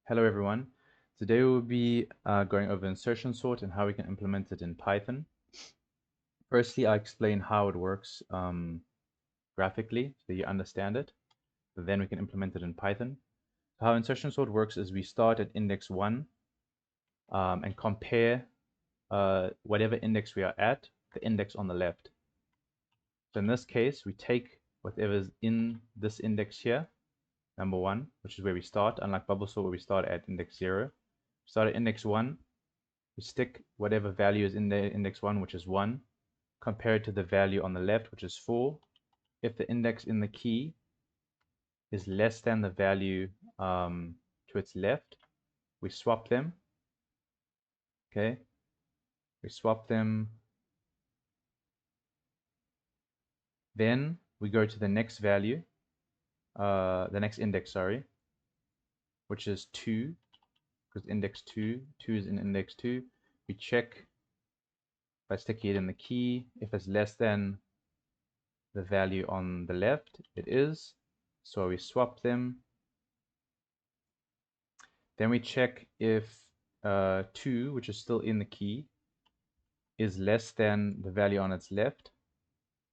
Hello everyone. Today we'll be going over insertion sort and how we can implement it in Python. Firstly, I explain how it works graphically so you understand it. Then we can implement it in Python. So how insertion sort works is we start at index 1 and compare whatever index we are at, the index on the left. So in this case, we take whatever's in this index here, number 1, which is where we start, unlike bubble sort where we start at index 0. We start at index 1. We stick whatever value is in the index 1, which is 1, compare it to the value on the left, which is 4. If the index in the key is less than the value to its left, we swap them. Okay, we swap them. Then we go to the next value, the next index, sorry, which is 2, because index 2 is in index 2. We check by sticking it in the key. If it's less than the value on the left, it is. So we swap them. Then we check if 2, which is still in the key, is less than the value on its left.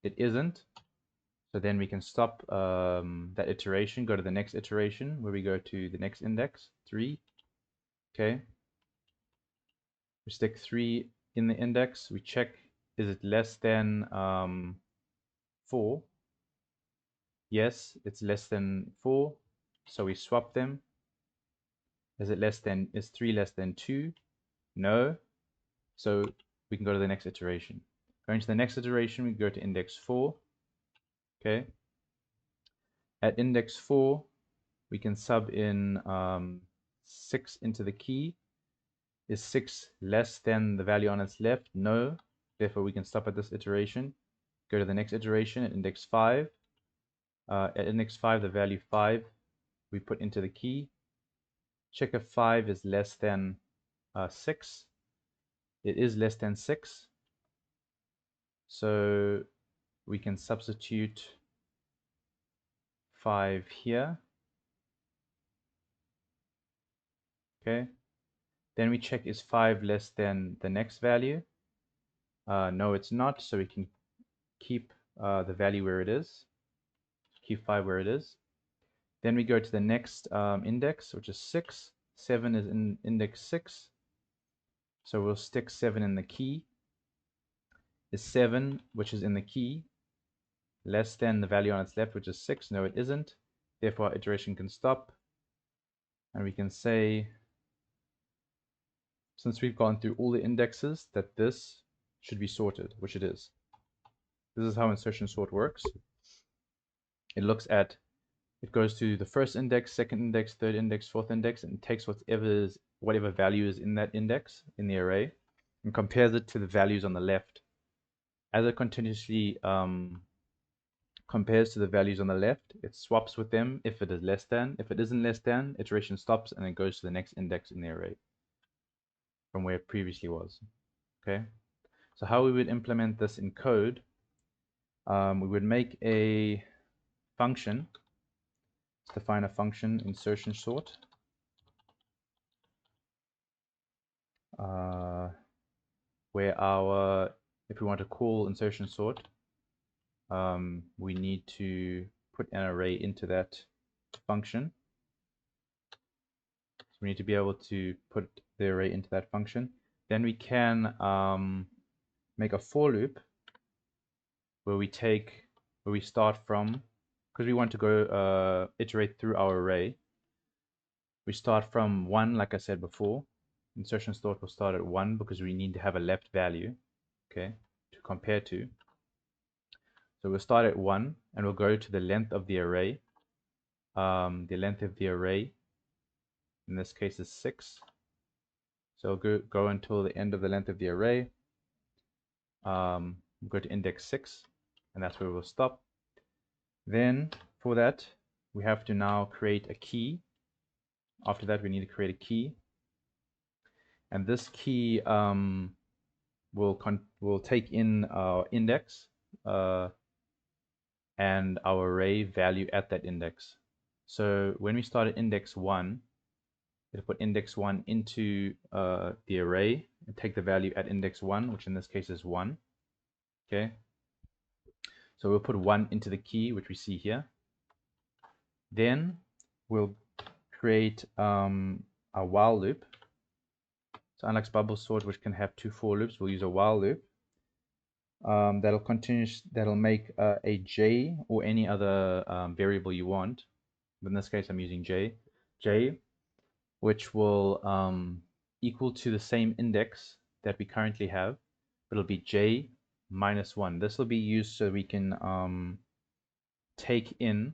It isn't. So then we can stop that iteration, go to the next iteration, where we go to the next index, 3. Okay. We stick 3 in the index. We check, is it less than 4? Yes, it's less than 4. So we swap them. Is 3 less than 2? No. So we can go to the next iteration. Going to the next iteration, we go to index 4. Okay. At index 4, we can sub in 6 into the key. Is 6 less than the value on its left? No. Therefore, we can stop at this iteration. Go to the next iteration at index 5. At index 5, the value 5 we put into the key. Check if 5 is less than 6. It is less than 6. So we can substitute 5 here. Okay. Then we check, is 5 less than the next value? No, it's not. So we can keep the value where it is. Keep 5 where it is. Then we go to the next index, which is 6. 7 is in index 6. So we'll stick 7 in the key. Is 7, which is in the key, less than the value on its left, which is 6? No, it isn't. Therefore, our iteration can stop. And we can say, since we've gone through all the indexes, that this should be sorted, which it is. This is how insertion sort works. It looks at, it goes to the first index, second index, third index, fourth index, and takes whatever value is in that index in the array and compares it to the values on the left. As it continuously compares to the values on the left, it swaps with them if it is less than. If it isn't less than, iteration stops and it goes to the next index in the array from where it previously was. Okay, so how we would implement this in code, we would make a function. Let's define a function, insertion sort, where if we want to call insertion sort, we need to put an array into that function. So we need to be able to put the array into that function. Then we can make a for loop where we start from, because we want to go iterate through our array. We start from 1, like I said before. Insertion sort will start at 1 because we need to have a left value, okay, to compare to. So we'll start at 1 and we'll go to the length of the array. The length of the array in this case is 6. So we'll go until the end of the length of the array. We'll go to index 6 and that's where we'll stop. Then for that we have to now create a key. After that we need to create a key, and this key will take in our index and our array value at that index. So when we start at index 1, it'll put index 1 into the array and take the value at index 1, which in this case is 1. Okay, so we'll put 1 into the key, which we see here. Then we'll create a while loop. So unlike bubble sort, which can have 2 for loops, we'll use a while loop. That'll make a j or any other variable you want. But in this case, I'm using j, which will equal to the same index that we currently have. But it'll be j minus 1. This will be used so we can take in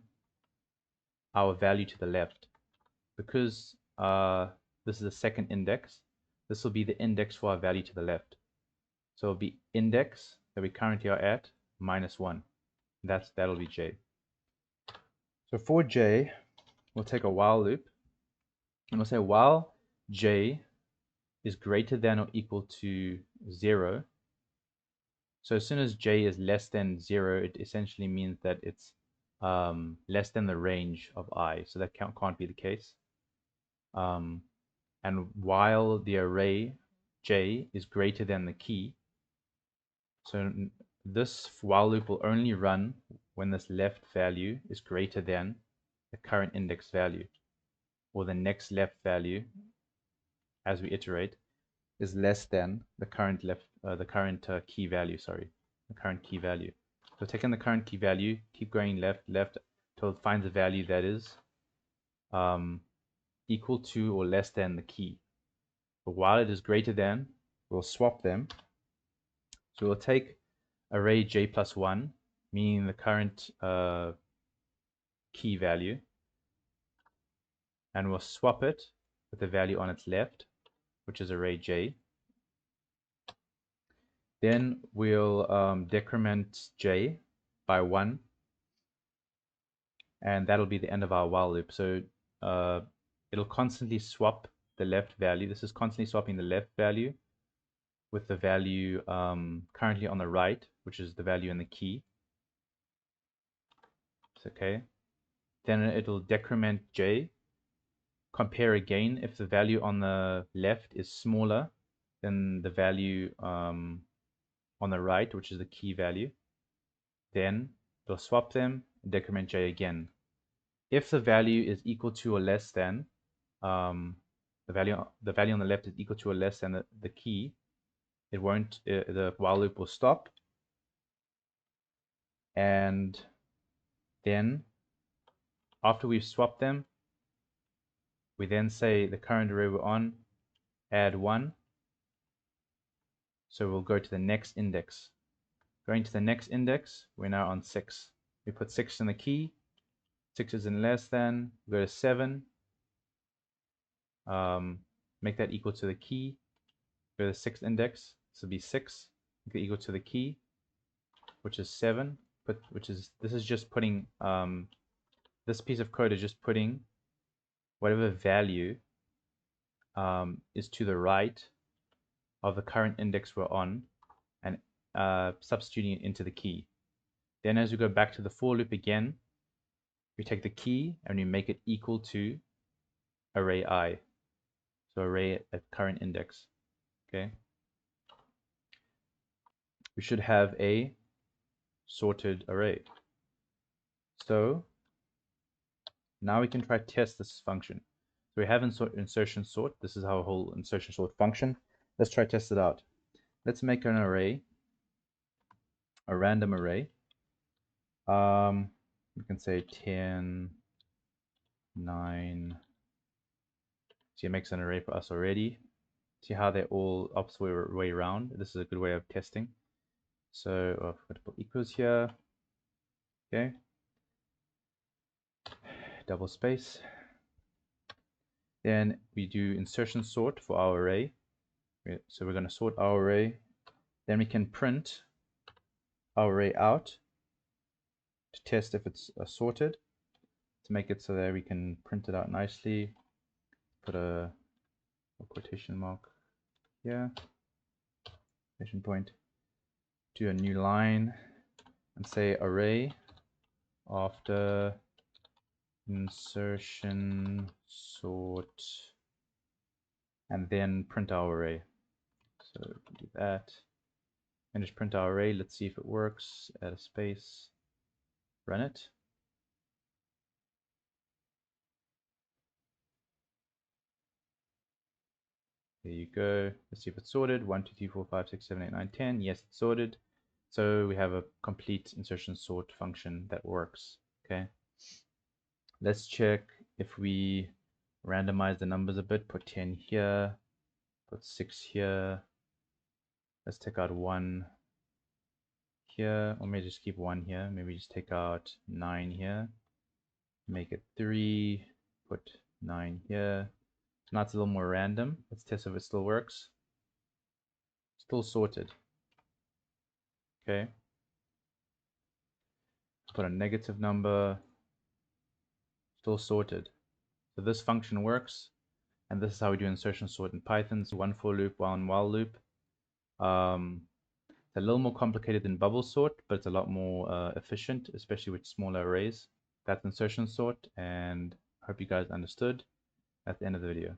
our value to the left. Because this is the second index, this will be the index for our value to the left. So it'll be index that we currently are at minus 1. That'll be j. So for j, we'll take a while loop, and we'll say while j is greater than or equal to 0. So as soon as j is less than 0, it essentially means that it's less than the range of I. So that can't be the case. And while the array j is greater than the key, so this while loop will only run when this left value is greater than the current index value, or the next left value as we iterate is less than the current key value. The current key value. So taking the current key value, keep going left till it finds a value that is equal to or less than the key. But while it is greater than, we'll swap them. So we'll take array j plus 1, meaning the current key value, and we'll swap it with the value on its left, which is array j. Then we'll decrement j by 1, and that'll be the end of our while loop. So it'll constantly swap the left value. This is constantly swapping the left value with the value currently on the right, which is the value in the key. It's okay. Then it'll decrement j, compare again if the value on the left is smaller than the value on the right, which is the key value. Then it'll swap them and decrement j again. If the value is equal to or less than the value on the left is equal to or less than the key, it won't. The while loop will stop, and then after we've swapped them, we then say the current array we're on, add 1. So we'll go to the next index. Going to the next index, we're now on 6. We put 6 in the key. 6 is in less than. We go to 7. Make that equal to the key. Go to the 6th index. This will be 6. Make it equal to the key, which is 7. This is just putting this piece of code is just putting whatever value is to the right of the current index we're on and substituting it into the key. Then as we go back to the for loop again, we take the key and we make it equal to array I. So array at current index. Okay. We should have a sorted array. So now we can try to test this function. So we have insertion sort. This is our whole insertion sort function. Let's try to test it out. Let's make an array, a random array. We can say 10, 9. See, it makes an array for us already. See how they're all opposite way around. This is a good way of testing. So I'm going to put equals here. Okay. Double space. Then we do insertion sort for our array. So we're going to sort our array. Then we can print our array out to test if it's sorted. To make it so that we can print it out nicely. Put a quotation mark here. Quotation point. Do a new line and say array after insertion sort and then print our array. So do that and just print our array. Let's see if it works. Add a space, run it. There you go. Let's see if it's sorted. 1, 2, 3, 4, 5, 6, 7, 8, 9, 10. Yes, it's sorted. So we have a complete insertion sort function that works. Okay. Let's check if we randomize the numbers a bit. Put 10 here. Put 6 here. Let's take out 1 here. Or maybe just keep 1 here. Maybe just take out 9 here. Make it 3. Put 9 here. Now it's a little more random. Let's test if it still works. Still sorted. Okay. Put a negative number. Still sorted. So this function works, and this is how we do insertion sort in Python. So one for loop, one while loop. It's a little more complicated than bubble sort, but it's a lot more efficient, especially with smaller arrays. That's insertion sort, and I hope you guys understood at the end of the video.